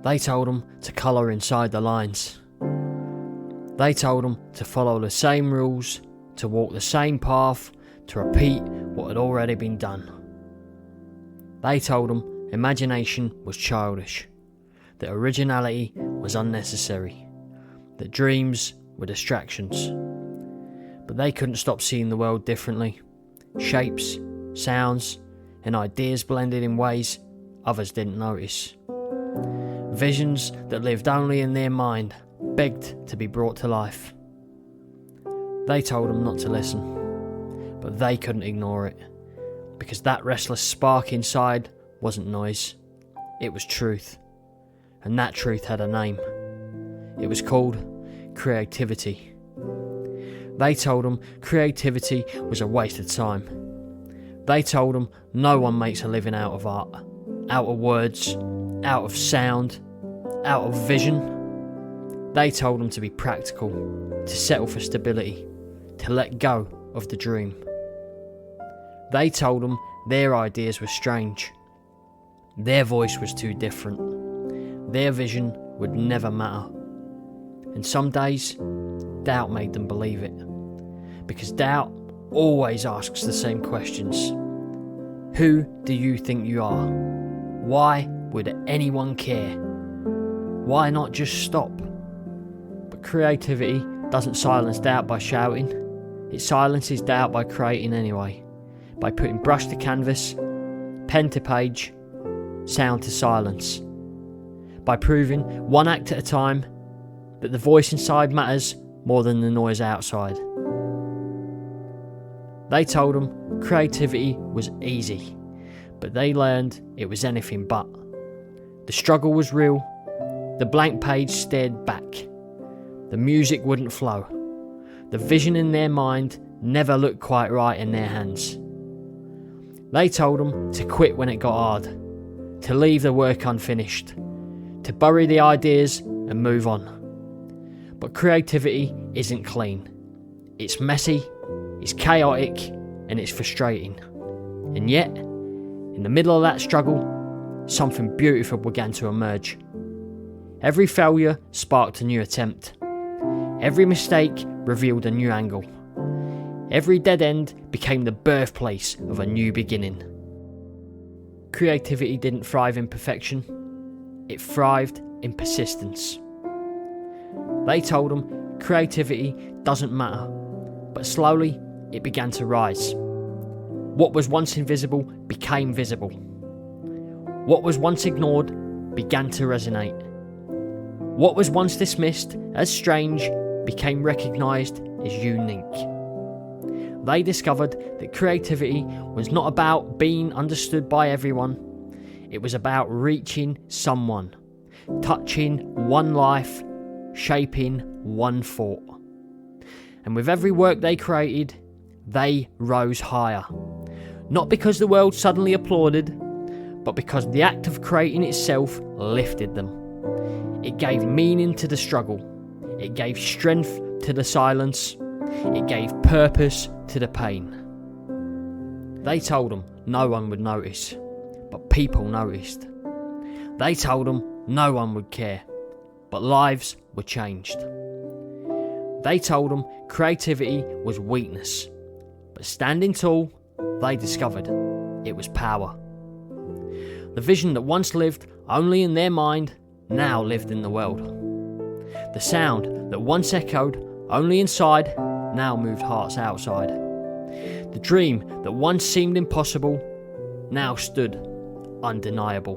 They told them to colour inside the lines. They told them to follow the same rules, to walk the same path, to repeat what had already been done. They told them imagination was childish, that originality was unnecessary, that dreams were distractions. But they couldn't stop seeing the world differently. Shapes, sounds, and ideas blended in ways others didn't notice. Visions that lived only in their mind begged to be brought to life. They told them not to listen, but they couldn't ignore it, because that restless spark inside wasn't noise, it was truth, and that truth had a name. It was called creativity. They told them creativity was a waste of time. They told them no one makes a living out of art, out of words, out of sound, out of vision. They told them to be practical, to settle for stability, to let go of the dream. They told them their ideas were strange. Their voice was too different. Their vision would never matter. And some days, doubt made them believe it. Because doubt always asks the same questions. Who do you think you are? Why would anyone care? Why not just stop? But creativity doesn't silence doubt by shouting. It silences doubt by creating anyway. By putting brush to canvas, pen to page, sound to silence. By proving, one act at a time, that the voice inside matters more than the noise outside. They told them creativity was easy, but they learned it was anything but. The struggle was real, the blank page stared back, the music wouldn't flow, the vision in their mind never looked quite right in their hands. They told them to quit when it got hard, to leave the work unfinished, to bury the ideas and move on. But creativity isn't clean. It's messy, it's chaotic, and it's frustrating. And yet, in the middle of that struggle, something beautiful began to emerge. Every failure sparked a new attempt. Every mistake revealed a new angle. Every dead end became the birthplace of a new beginning. Creativity didn't thrive in perfection. It thrived in persistence. They told them creativity doesn't matter, but slowly it began to rise. What was once invisible became visible. What was once ignored began to resonate. What was once dismissed as strange became recognised as unique. They discovered that creativity was not about being understood by everyone. It was about reaching someone, touching one life, shaping one thought. And with every work they created, they rose higher. Not because the world suddenly applauded, but because the act of creating itself lifted them. It gave meaning to the struggle. It gave strength to the silence. It gave purpose to the pain. They told them no one would notice, but people noticed. They told them no one would care, but lives were changed. They told them creativity was weakness, but standing tall, they discovered it was power. The vision that once lived only in their mind now lived in the world. The sound that once echoed only inside now moved hearts outside. The dream that once seemed impossible now stood undeniable.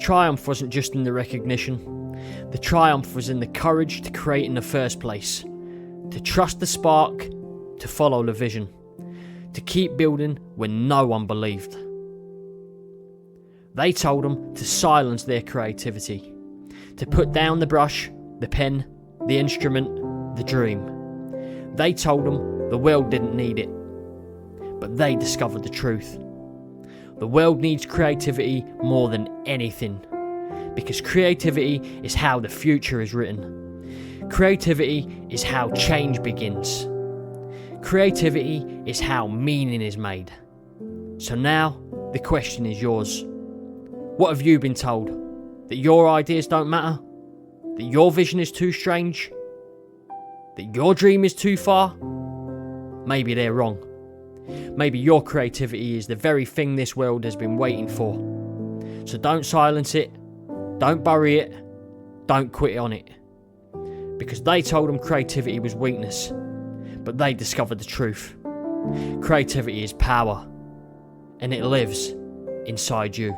Triumph wasn't just in the recognition. The triumph was in the courage to create in the first place, to trust the spark, to follow the vision, to keep building when no one believed. They told them to silence their creativity, to put down the brush, the pen, the instrument, the dream. They told them the world didn't need it, but they discovered the truth. The world needs creativity more than anything, because creativity is how the future is written. Creativity is how change begins. Creativity is how meaning is made. So now, the question is yours. What have you been told? That your ideas don't matter? That your vision is too strange? That your dream is too far? Maybe they're wrong. Maybe your creativity is the very thing this world has been waiting for. So don't silence it, don't bury it, don't quit on it. Because they told them creativity was weakness, but they discovered the truth. Creativity is power, and it lives inside you.